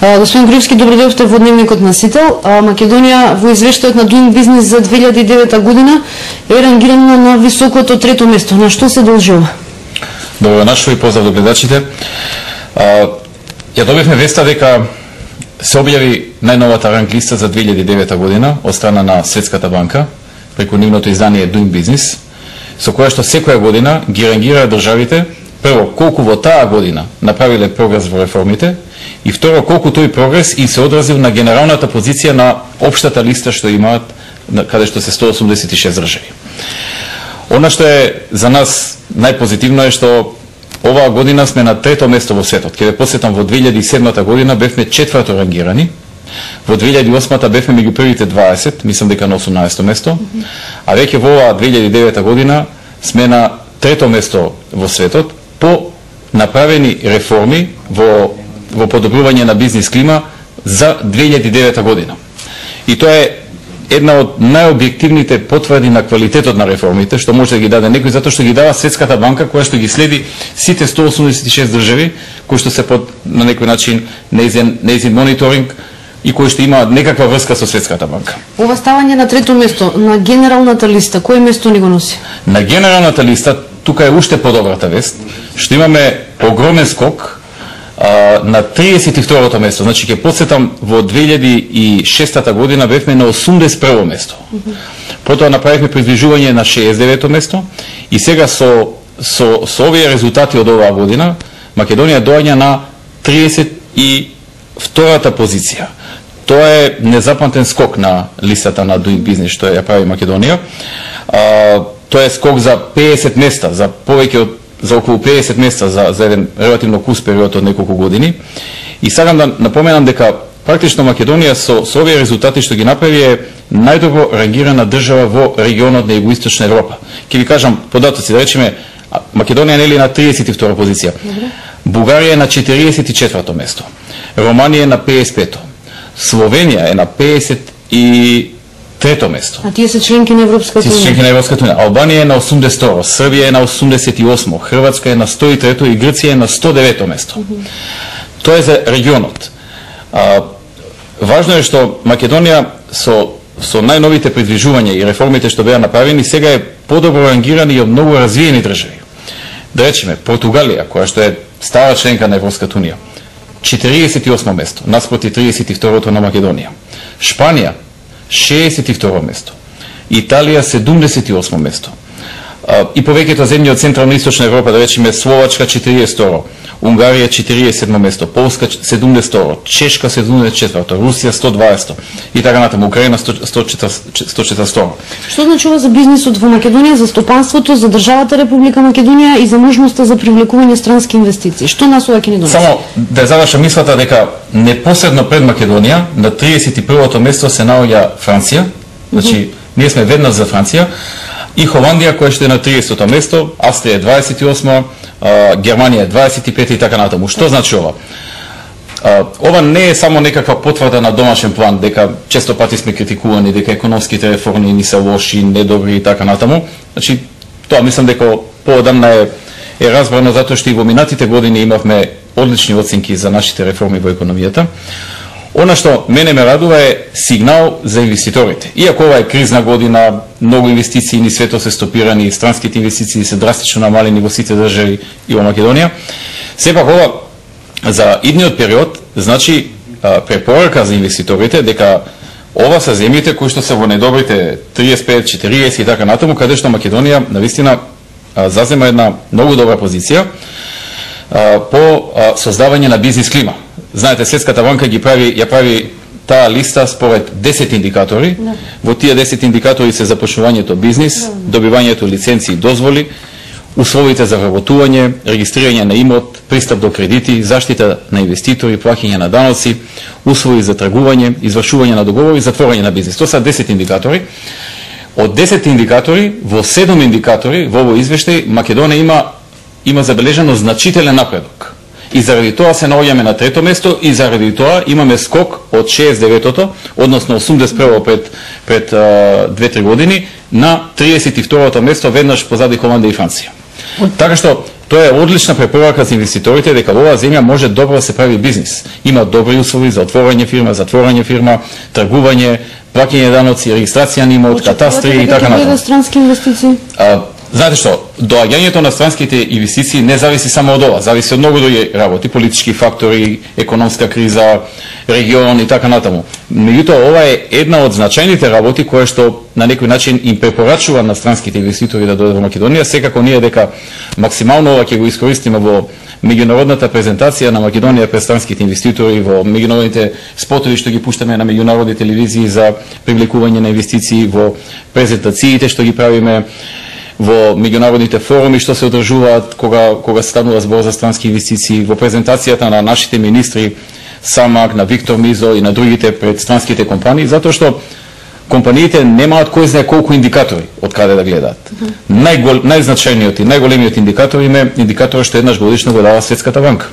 Господин Груевски, добродојавте во Дневникот на Сител. Македонија во извештајот на Doing Business за 2009 година е рангирана на високото трето место. На што се дължи ова? Добро нашо и поздрав до гледачите. Ја добивме веста дека се објави најновата ранг листа за 2009 година од страна на Светската банка преку нивното издание Doing Business, со која што секоја година ги рангира државите, прво колку во таа година направиле прогрес во реформите и второ колку тој прогрес и се одразил на генералната позиција на општата листа што имаат, каде што се 186 држави. Она што е за нас најпозитивно е што оваа година сме на трето место во светот. Ке ве посетам, во 2007 година бевме четврто рангирани, во 2008 бевме меѓу првите 20, мислам дека на 18 место, а веќе во оваа 2009 година сме на трето место во светот по направени реформи во подобрување на бизнис клима за 2009 година. И тоа е една од најобјективните потврди на квалитетот на реформите, што може да ги даде некој, затоа што ги дава Светската банка, која што ги следи сите 186 држави, кои што се под на некој начин нејзин мониторинг и кои што имаат некаква врска со Светската банка. Ова ставање на трето место на генералната листа, кој место ни го носи? На генералната листа тука е уште подобрата вест, што имаме огромен скок на 32-то место. Значи ќе подсетам, во 2006 година бевме на 81-во место. Потоа направивме придвижување на 69-то место и сега со овие резултати од оваа година Македонија доаѓа на 32-та позиција. Тоа е незапамтен скок на листата на Doing Business што ја прави Македонија. Тоа е скок за 50 места, за повеќе за околу 50 места за еден релативно кус период од неколку години. И сакам да напоменам дека практично Македонија со овие резултати што ги направи е најдобро рангирана држава во регионот на Југоисточна Европа. Ќе ви кажам податоци, да речеме Македонија нели на 32 позиција. Бугарија е на 44-то место. Романија е на 55-то. Словенија е на 53-то место. А тие се членки на Европската унија. Албанија е на 82-то, Србија е на 88-то, Хрватска е на 103-то и Грција е на 109-то место. Тоа е за регионот. Важно е што Македонија со најновите придвижувања и реформите што беа направени сега е подобро рангирана и од многу развиени држави. Да речеме Португалија, која што е стара членка на Европската унија, 48 место, наспроти 32-то на Македонија. Шпанија 62 место. Италија 78 место. И повеќето земји од Централна и Источна Европа, да речеме Словачка 42, Унгарија 47 место, Полска 70, Чешка 74, Русија 120 и така натаму, Украина 140. Што значува за бизнисот во Македонија, за стопанството, за државата Република Македонија и за можноста за привлекување странски инвестиции? Што нас ова ќе ни донесе? Само да завршам мислата дека непосредно пред Македонија на 31-то место се наоѓа Франција. Значи ние сме веднаш за Франција. И Холандија, која што е на 30-то место, Австрија е 28, Германија е 25 и така натаму. Што значи ова? Ова не е само некаква потврда на домашен план, дека често пати сме критикувани, дека економските реформи ни се лоши, недобри и така натаму. Значи, тоа мислам дека поодамна е разбрано, затоа што и во минатите години имавме одлични оценки за нашите реформи во економијата. Она што мене ме радува е сигнал за инвеститорите. Иако ова е кризна година, многу инвестиции ни светот се стопирани, странските инвестиции се драстично намалени во сите држави и во Македонија, сепак ова за идниот период значи препорака за инвеститорите дека ова се земјите кои што се во недобрите 35, 40 и така натаму, каде што Македонија навистина зазема една многу добра позиција по создавање на бизнис клима. Знаете, Светската банка ја прави таа листа според 10 индикатори. Во тие 10 индикатори се започнувањето бизнис, добивањето лиценци и дозволи, условите за вработување, регистрирање на имот, пристап до кредити, заштита на инвеститори, плаќање на даноци, услови за тргување, извршување на договори, затворање на бизнис. Тоа се 10 индикатори. Од 10 индикатори, во 7 индикатори во овој извештај Македонија има забележано значителен напредок. И заради тоа се наоѓаме на трето место и заради тоа имаме скок од 69-то, односно 81-то пред 2-3 години на 32-то место, веднаш позади Холандија и Франција. Така што Тоа е одлична препорака за инвеститорите дека во оваа земја може добро да се прави бизнис. Има добри услови за отворање фирма, затворање фирма, тргување, плаќање даноци, регистрација на имот, катастри и така натаму. Странски инвестиции? Знаете што, доаѓањето на странските инвестиции не зависи само од ова, зависи од многу други работи, политички фактори, економска криза, регион и така натаму. Меѓутоа, ова е една од значајните работи која што на некој начин им препорачува на странските инвеститори да дојдат во Македонија. Секако ние дека максимално ова ќе го искористиме во меѓународната презентација на Македонија пред странските инвеститори, во меѓународните спотови што ги пуштаме на меѓународни телевизии за привлекување на инвестиции, во презентациите што ги правиме, во меѓународните форуми што се одржуваат кога станува збор за странски инвестиции, во презентацијата на нашите министри Самак, на Виктор Мизо и на другите пред странските компании, затоа што компаниите немаат кој знае колку индикатори од каде да гледаат. Најзначајниот и најголемиот индикатор им е индикаторот што еднаш годишно го дава Светската банка.